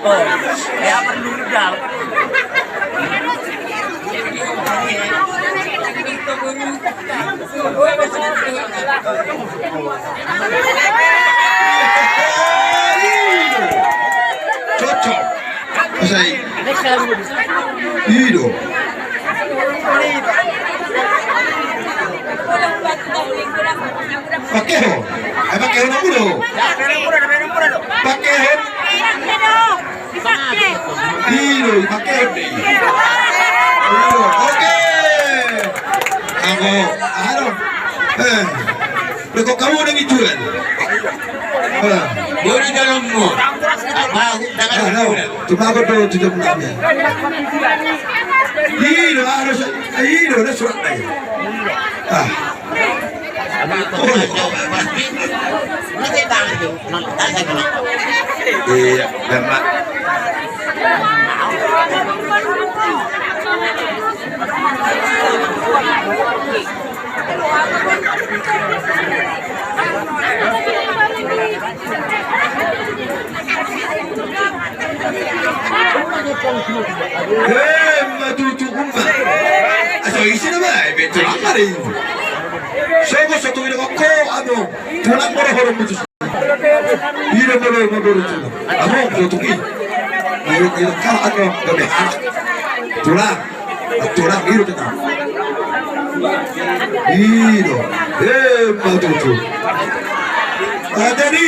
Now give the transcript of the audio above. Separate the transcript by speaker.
Speaker 1: Oh, kaya perlu daw.
Speaker 2: Cocok. Masai. Ido. Pakeho. Pakeho na muro. Pakeho. Ido, pakeho. Ido. Oke. Kamu, ano? Kok kamu udah ngijuan?
Speaker 3: Boleh dalam mu.
Speaker 2: Cuma aku tuh tidak mengambil. Ido harus, ido harus surat lagi. Ah. Iya, karena matutu kumba. Aso isi na ba? Beto lang pa rin. Sego sa tuwing ako, tulang moro-horo mo ito. Hiro moro-horo ito. Tutukin. Hiro ka, gabi anak. Tulang. At tulang, hiro kita. Hiro. Matutu. Jadi,